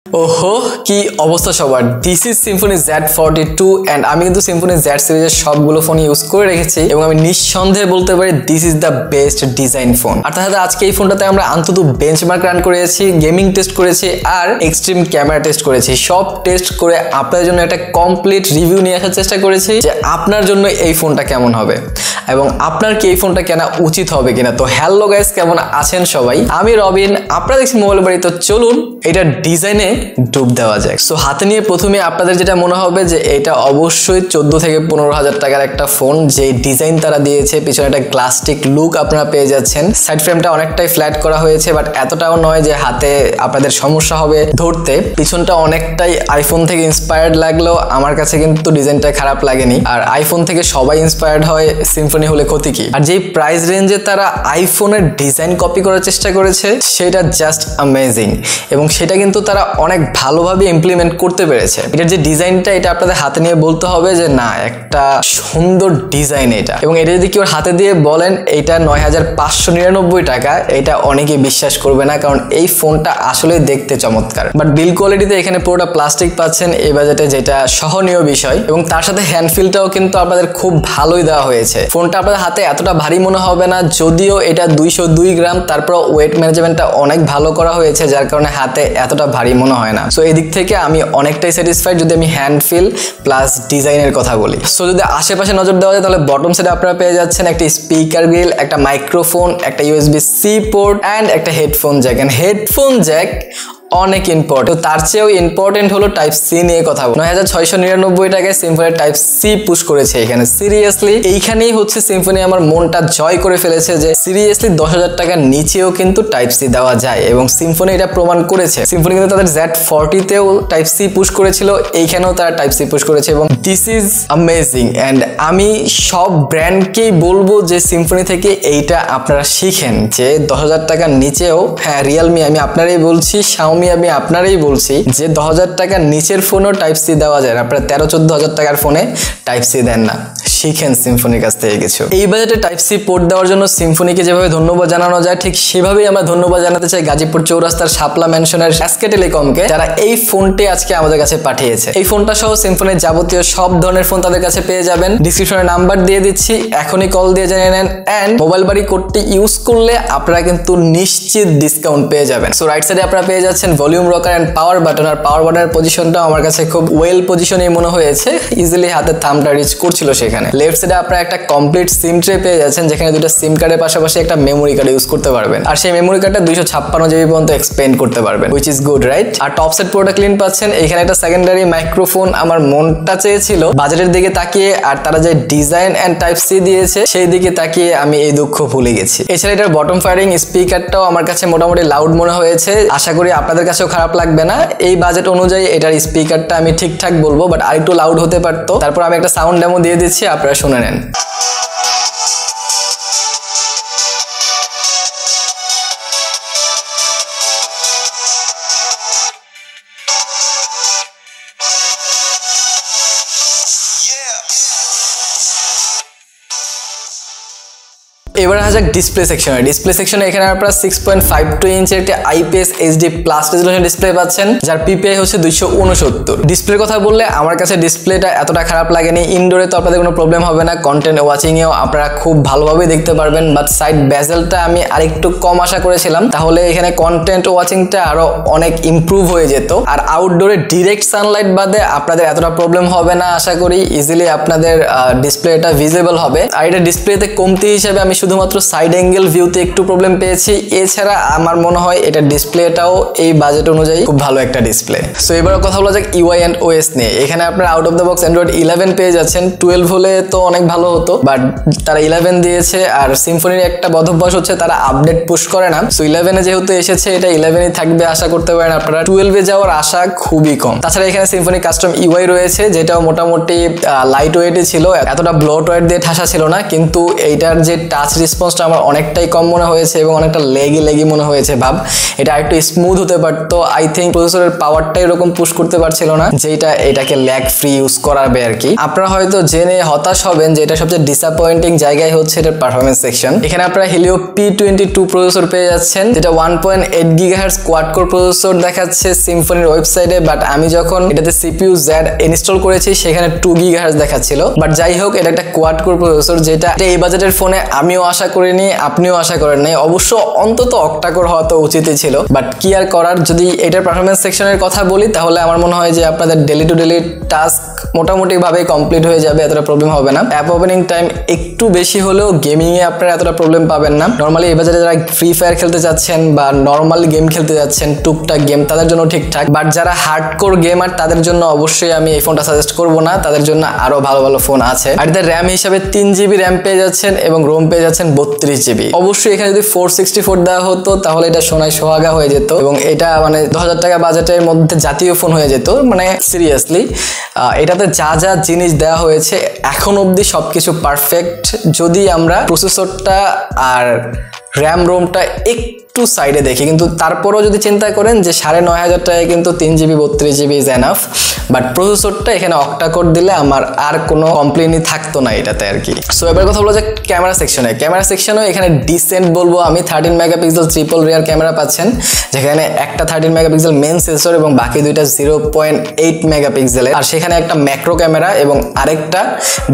ওহো কি অবস্থা সবার, this is Symphony Z42 and আমি কিন্তু সিম্ফনি Z সিরিজের সবগুলো ফোন ইউজ করে রেখেছি এবং আমি নিঃসন্দেহে বলতে পারি this is the best design phone. আর তার সাথে আজকে এই ফোনটাতে আমরা অন্তত বেঞ্চমার্ক রান করেছি, গেমিং টেস্ট করেছি আর এক্সট্রিম ক্যামেরা টেস্ট করেছি। সব টেস্ট করে আপনাদের জন্য একটা কমপ্লিট রিভিউ নিয়ে আসার চেষ্টা করেছি যে আপনার জন্য এই ফোনটা কেমন হবে এবং আপনার কি এই ফোনটা কেনা উচিত হবে কিনা। তো হ্যালো গাইস, কেমন আছেন সবাই? আমি রবিন, আপনারা দেখছি মোবাইল বাড়ি। তো চলুন এটা ডিজাইনে ডুব দেওয়া যায়। সো হাতে নিয়ে প্রথমে আপনাদের যেটা মনে হবে যে এটা অবশ্যই 14 থেকে 15,000 টাকার একটা ফোন, যে ডিজাইন তারা দিয়েছে, পিছনে একটা গ্লাস্টিক লুক আপনারা পেয়ে যাচ্ছেন। সাইড ফ্রেমটা অনেকটাই ফ্ল্যাট করা হয়েছে, বাট এতটাও নয় যে হাতে আপনাদের সমস্যা হবে ধরতে। পিছনটা অনেকটাই আইফোন থেকে ইন্সপায়ার্ড লাগলেও আমার কাছে কিন্তু ডিজাইনটা খারাপ লাগেনি। আর আইফোন থেকে সবাই ইন্সপায়ার্ড হয়, সিম্ফনি হলে ক্ষতি কি। আর যেই প্রাইস রেঞ্জে তারা আইফোনের ডিজাইন কপি করার চেষ্টা করেছে সেটা জাস্ট অ্যামেজিং এবং সেটা কিন্তু তারা অনেক ভালোভাবে ইমপ্লিমেন্ট করতে পেরেছে। এটার যে ডিজাইনটা, এটা আপনাদের হাতে নিয়ে বলতে হবে যে না, একটা সুন্দর ডিজাইন এটা। এবং এটা যদি কেউ হাতে দিয়ে বলেন এটা 9,599 টাকা, এটা অনেকে বিশ্বাস করবে না, কারণ এই ফোনটা আসলে দেখতে চমৎকার। বাট বিল কোয়ালিটিতে এখানে পুরোটা প্লাস্টিক পাচ্ছেন এই বাজেটে, যেটা সহনীয় বিষয়। এবং তার সাথে হ্যান্ডফিলটাও কিন্তু আপনাদের খুব ভালোই দেওয়া হয়েছে। ফোনটা আপনাদের হাতে এতটা ভারী মনে হবে না, যদিও এটা 202 গ্রাম, তারপর ওয়েট ম্যানেজমেন্টটা অনেক ভালো করা হয়েছে, যার কারণে হাতে এতটা ভারী মনে হয় না। সো এদিক থেকে আমি অনেকটাই স্যাটিসফাইড যদি আমি হ্যান্ড ফিল প্লাস ডিজাইনের কথা বলি। সো যদি আশেপাশে নজর দেওয়া যায় তাহলে বটম সাইডে আপনারা পেয়ে যাচ্ছেন একটা স্পিকার গ্রিল, একটা মাইক্রোফোন, একটা USB-C পোর্ট অ্যান্ড একটা headphone jack. And headphone jack অনেক ইম্পর্টেন্ট। তার চেয়েও ইম্পর্টেন্ট হলো টাইপ সি নিয়ে কথা বল। 9,699 টাকায় সিম্ফনি টাইপ সি পুশ করেছে এখানে। সিরিয়াসলি এইখানেই হচ্ছে সিম্ফনি আমার মনটা জয় করে ফেলেছে যে সিরিয়াসলি 10,000 টাকার নিচেও কিন্তু টাইপ সি দেওয়া যায় এবং সিম্ফনি এটা প্রমাণ করেছে। সিম্ফনি কিন্তু তাদের Z40 তেও টাইপ সি পুশ করেছিল, এইখানেও তারা টাইপ সি পুশ করেছে এবং দিস ইজ অ্যামেজিং। অ্যান্ড আমি সব ব্র্যান্ডকেই বলবো যে সিম্ফনি থেকে এইটা আপনারা শিখেন যে 10,000 টাকার নিচেও, হ্যাঁ রিয়েলমি আমি আপনারাই বলছি, আমি আপনারাই বলছি যে 10,000 টাকার নিচের ফোনও টাইপ সি দেওয়া যায়। আপনারা 13-14,000 টাকার ফোনে টাইপ সি দেন না, শিখেন সিম্ফনির কাছ থেকে কিছু। এই বাজেটে টাইপ সি পোর্ট দেওয়ার জন্য সিম্ফনিকে যেভাবে ধন্যবাদ জানানো যায়, ঠিক সেভাবেই আমরা ধন্যবাদ জানাতে চাই গাজীপুর চৌরাস্তার শাপলা ম্যানশনের SK টেলিকমকে, যারা এই ফোনটি আজকে আমাদের কাছে পাঠিয়েছে। এই ফোনটা সহ সিম্ফনির যাবতীয় সব ধরনের ফোন তাদের কাছে পেয়ে যাবেন। ডিসক্রিপশনে নাম্বার দিয়ে দিচ্ছি, এখনই কল দিয়ে জেনে নেন। অ্যান্ড মোবাইল বাড়ি কোডটি ইউজ করলে আপনারা কিন্তু নিশ্চিত ডিসকাউন্ট পেয়ে যাবেন। সো রাইট সাইডে আপনারা পেয়ে যাচ্ছেন volume rocker and power button. আর পাওয়ার বাটনের পজিশনটাও আমার কাছে খুব ওয়েল পজিশনে মনে হয়েছে, ইজিলি হাতের থামটা রিচ করছিল সেখানে। লেফট সাইডে আপনারা একটা কমপ্লিট সিম ট্রে পেয়ে যাচ্ছেন, যেখানে দুটো সিম কার্ডের পাশাপাশি একটা মেমোরি কার্ড ইউজ করতে পারবেন। আর সেই মেমোরি কার্ডটা 256 GB পর্যন্ত এক্সপেন্ড করতে পারবেন, হুইচ ইজ গুড রাইট। আর টপ সাইড পুরোটা ক্লিন পাচ্ছেন। এখানে একটা সেকেন্ডারি মাইক্রোফোন। আমার মনটা চেয়েছিল বাজেটের দিকে তাকিয়ে আর তারা যে ডিজাইন এন্ড টাইপ সি দিয়েছে সেই দিকে তাকিয়ে আমি এই দুঃখ ভুলে গেছি। এছাড়া এটার বটম ফায়ারিং স্পিকারটাও আমার কাছে মোটামুটি লাউড মনে হয়েছে, আশা করি আপনাদের কাছেও খারাপ লাগবে না। এই বাজেট অনুযায়ী এটার স্পিকারটা আমি ঠিকঠাক বলবো, বাট আরেকটু লাউড হতে পারতো। তারপর আমি একটা সাউন্ড ডেমো দিয়ে দিচ্ছি, আপনারা শুনে নেন। এবার আসা যাক ডিসপ্লে সেকশনে। ডিসপ্লে সেকশনে এখানে আপনারা 6.52 ইঞ্চের একটা IPS HD plus resolution display পাচ্ছেন, যার PPI হচ্ছে 269। ডিসপ্লের কথা বললে আমার কাছে ডিসপ্লেটা এতটা খারাপ লাগেনি। ইনডোরে তো আপনাদের কোনো প্রবলেম হবে না, কন্টেন্ট ওয়াচিং এও আপনারা খুব ভালোভাবে দেখতে পারবেন। বাট সাইড বেজেলটা আমি আরেকটু কম আশা করেছিলাম, তাহলে এখানে কন্টেন্ট ওয়াচিংটা আরো অনেক ইমপ্রুভ হয়ে যেত। আর আউটডোরে ডিরেক্ট সানলাইট বাদে আপনাদের এতটা প্রবলেম হবে না আশা করি, ইজিলি আপনাদের ডিসপ্লেটা ভিজিবল হবে। আর এটা ডিসপ্লেতে কমতি হিসেবে আমি শুধুমাত্র সাইড অ্যাঙ্গেল ভিউতে একটু প্রবলেম পেয়েছি, এছাড়া আমার মনে হয় এটা ডিসপ্লেটাও এই বাজেট অনুযায়ী খুব ভালো একটা ডিসপ্লে। সো এবার কথা বলা যাক UI এন্ড OS নিয়ে। এখানে আপনারা out of the box Android 11 পেয়ে যাচ্ছেন। 12 হলে তো অনেক ভালো হতো, বাট তারা 11 দিয়েছে। আর সিম্ফনির একটা বদভ্যাস হচ্ছে তারা আপডেট পুশ করে না। সো 11-এ যেহেতু এসেছে, এটা 11-ই থাকবে আশা করতে পারেন আপনারা। 12-এ যাওয়ার আশা খুবই কম। তাছাড়া এখানে সিম্ফনি কাস্টম UI রয়েছে, যেটাও মোটামুটি লাইট ওয়েটই ছিল, এতটা ব্লট ওয়েট দিয়ে ঠাসা ছিল না। কিন্তু এইটার যে টাচ টাচ রেসপন্সটা আমার অনেকটাই কম মনে হয়েছে এবং অনেকটা লেগি মনে হয়েছে ভাব। এটা একটু স্মুথ হতে পারতো। আই থিঙ্ক প্রসেসরের পাওয়ারটা এরকম পুশ করতে পারছিল না যেটা এটাকে ল্যাগ ফ্রি ইউজ করাবে আর কি। আপনারা হয়তো জেনে হতাশ হবেন যে এটা সবচেয়ে ডিসঅ্যাপয়েন্টিং জায়গায় হচ্ছে এটার পারফরমেন্স সেকশন। এখানে আপনারা হেলিও P22 প্রসেসর পেয়ে যাচ্ছেন, যেটা 1.8 GHz কোয়াড কোর প্রসেসর দেখাচ্ছে সিম্ফনির ওয়েবসাইটে, বাট আমি যখন এটাতে CPU Z ইনস্টল করেছি সেখানে 2 GHz দেখাচ্ছিল। বাট যাই হোক, এটা একটা কোয়াড কোর প্রসেসর, যেটা এই বাজেটের ফোনে আমিও আশা করিনি, আপনিও আশা করেন নাই। অবশ্য অন্তত অক্টা কোর হওয়া তো উচিতই ছিল, বাট কি আর করার। যদি এটার পারফরমেন্স সেকশনের কথা বলি তাহলে আমার মনে হয় যে আপনাদের ডেলি টু ডেলি টাস্ক মোটামুটি ভাবে কমপ্লিট হয়ে যাবে, এতটা প্রবলেম হবে না। অ্যাপ ওপেনিং টাইম একটু বেশি হলেও গেমিং এ আপনারা এতটা প্রবলেম পাবেন না। নরমালি এই বাজারে যারা ফ্রি ফায়ার খেলতে যাচ্ছেন বা নরমাল গেম খেলতে যাচ্ছেন, টুকটাক গেম, তাদের জন্য ঠিকঠাক। বাট যারা হার্ডকোর গেমার তাদের জন্য অবশ্যই আমি এই ফোনটা সাজেস্ট করব না, তাদের জন্য আরো ভালো ভালো ফোন আছে। আর এদের র্যাম হিসাবে 3 GB র্যাম পেয়ে যাচ্ছেন এবং রোম পেয়ে যাচ্ছেন 32 GB। অবশ্যই এখানে যদি 464 দেওয়া হতো তাহলে এটা সোনায় সোহাগা হয়ে যেত এবং এটা মানে 2000 টাকা বাজেটের মধ্যে জাতীয় ফোন হয়ে যেত। মানে সিরিয়াসলি এটাতে যা যা জিনিস দেওয়া হয়েছে এখন অবধি সবকিছু পারফেক্ট। যদি আমরা প্রসেসরটা আর র্যাম রোমটা একটু সাইডে দেখি, কিন্তু তারপরেও যদি চিন্তা করেন যে 9500 টাকায় কিন্তু 3 GB 32 GB is enough. But প্রসেসরটা এখানে অক্টা কোর দিলে আমার আর কোনো কমপ্লেনই থাকতো না এটাতে আর কি। সো এবার কথা বলো যে ক্যামেরা সেকশনে। ক্যামেরা সেকশনেও এখানে ডিসেন্ট বলবো আমি। 13 মেগাপিক্সেল ট্রিপল রিয়ার ক্যামেরা পাচ্ছেন, যেখানে একটা 13 মেগাপিক্সেল মেন সেন্সর এবং বাকি দুইটা 0.8 মেগাপিক্সেলের। আর সেখানে একটা ম্যাক্রো ক্যামেরা এবং আরেকটা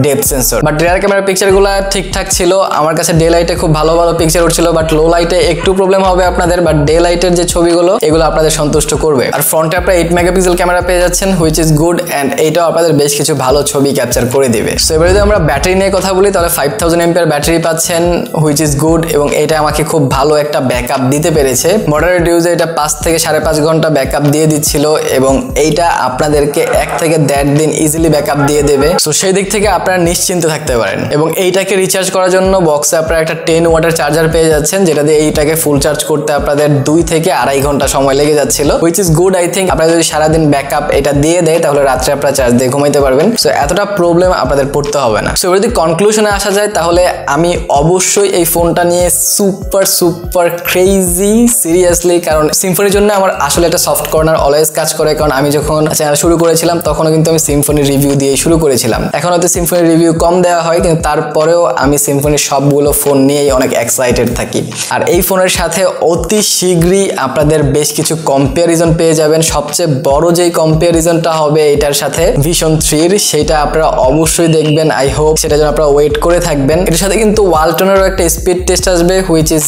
ডেপথ সেন্সর। বাট রিয়ার ক্যামেরার পিকচারগুলো ঠিকঠাক ছিল। আমার কাছে ডে লাইটে খুব ভালো ভালো পিকচার উঠছিল, বাট লো লাইটে একটু প্রবলেম হবে আপনাদের। বাট ডে লাইটের যে ছবিগুলো এগুলো আপনাদের সন্তুষ্ট করবে। আর ফ্রন্টে আপনারা 8 মেগাপিক্সেল ক্যামেরা পেয়ে যাচ্ছেন, হুইচ ইজ গুড, এন্ড এইটাও আপনাদের বেশ কিছু ভালো ছবি ক্যাপচার করে দিবে। সো এবার যদি আমরা ব্যাটারি নিয়ে কথা বলি তাহলে 5000 mAh ব্যাটারি পাচ্ছেন, হুইচ ইজ গুড, এবং এটা আমাকে খুব ভালো একটা ব্যাকআপ দিতে পেরেছে। মডারেট ইউজে এটা 5 থেকে 5.5 ঘন্টা ব্যাকআপ দিয়ে দিচ্ছিল এবং এইটা আপনাদেরকে 1 থেকে 1.5 দিন ইজিলি ব্যাকআপ দিয়ে দেবে। সো সেই দিক থেকে আপনারা নিশ্চিন্তে থাকতে পারেন। এবং এইটাকে রিচার্জ করার জন্য বক্সে আপনারা একটা 10 ওয়াটের চার্জার পেয়ে যাচ্ছেন, যেটা দিয়ে এইটাকে ফুল চার্জ করতে আপনাদের 2 থেকে 2.5 ঘন্টা সময় লেগে যাচ্ছিল, which is good. I think আপনারা যদি সারাদিন ব্যাকআপ এটা দিয়ে দেয় তাহলে রাত্রে আপনারা চার্জ দিয়ে ঘুমাইতে পারবেন। সো এতটা প্রবলেম আপনাদের পড়তে হবে না। সো এবার যদি কনক্লুশনে আসা যায় তাহলে আমি অবশ্যই এই ফোনটা নিয়ে সুপার ক্রেজি সিরিয়াসলি, কারণ সিম্ফনির জন্য আমার আসলে একটা সফট কর্নার অলওয়েজ কাজ করে। কারণ আমি যখন চ্যানেল শুরু করেছিলাম তখনও কিন্তু আমি সিম্ফনির রিভিউ দিয়ে শুরু করেছিলাম। এখন হয়তো সিম্ফনির রিভিউ কম দেওয়া হয়, কিন্তু তারপরেও আমি সিম্ফনির সবগুলো ফোন নিয়েই অনেক এক্সাইটেড থাকি। আর এই ফোনের সাথে অতি শীঘ্রই আপনাদের বেশ কিছু কম্পারিজন পেয়ে যাবেন। সবচেয়ে বড় যেই কম্পারিজনটা হবে এটার সাথে ভিশন 3-র, সেটা আপনারা অবশ্যই দেখবেন। আই হোপ সেটা যেন আপনারা ওয়েট করে থাকবেন। এটার সাথে কিন্তু ওয়ালটনেরও একটা স্পিড টেস্ট আসবে, হুইচ ইজ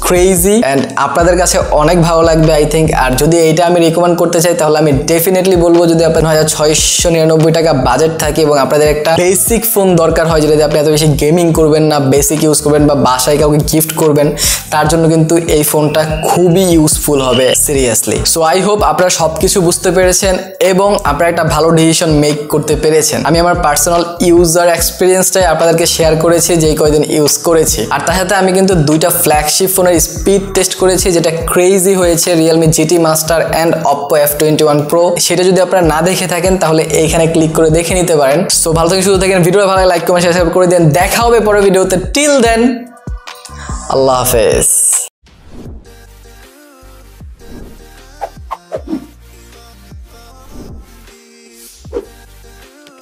ক্রেজি, এন্ড আপনাদের কাছে অনেক ভালো লাগবে আই থিঙ্ক। আর যদি এইটা আমি রিকমেন্ড করতে চাই তাহলে আমি ডেফিনেটলি বলবো, যদি আপনার 9699 টাকা বাজেট থাকে এবং আপনাদের একটা বেসিক ফোন দরকার হয়, যেটা আপনি এত বেশি গেমিং করবেন না, বেসিক ইউজ করবেন বা বাসায় কাউকে গিফট করবেন, তার জন্য কিন্তু এই ফোনটা খুবই ইউজফুল হবে সিরিয়াসলি। সো আই হোপ আপনারা সবকিছু বুঝতে পেরেছেন এবং আপনারা একটা ভালো ডিসিশন মেক করতে পেরেছেন। আমি আমার পার্সোনাল ইউজার এক্সপিরিয়েন্সটাই আপনাদেরকে শেয়ার করেছি যেই কয়দিন ইউজ করেছি। আর তার সাথে আমি কিন্তু দুইটা ফ্ল্যাগশিপ ফোনের স্পিড টেস্ট করেছি, যেটা ক্রেজি হয়েছে, Realme GT master and Oppo F21 Pro। সেটা যদি আপনারা না দেখে থাকেন তাহলে এইখানে ক্লিক করে দেখে নিতে পারেন। সো ভালো থাকেন, সুস্থ থাকেন, ভিডিওটা ভালো লাগে লাইক কমেন্ট শেয়ার করে দেন। দেখা হবে পরের ভিডিওতে। টিল দেন, আল্লাহ হাফেজ।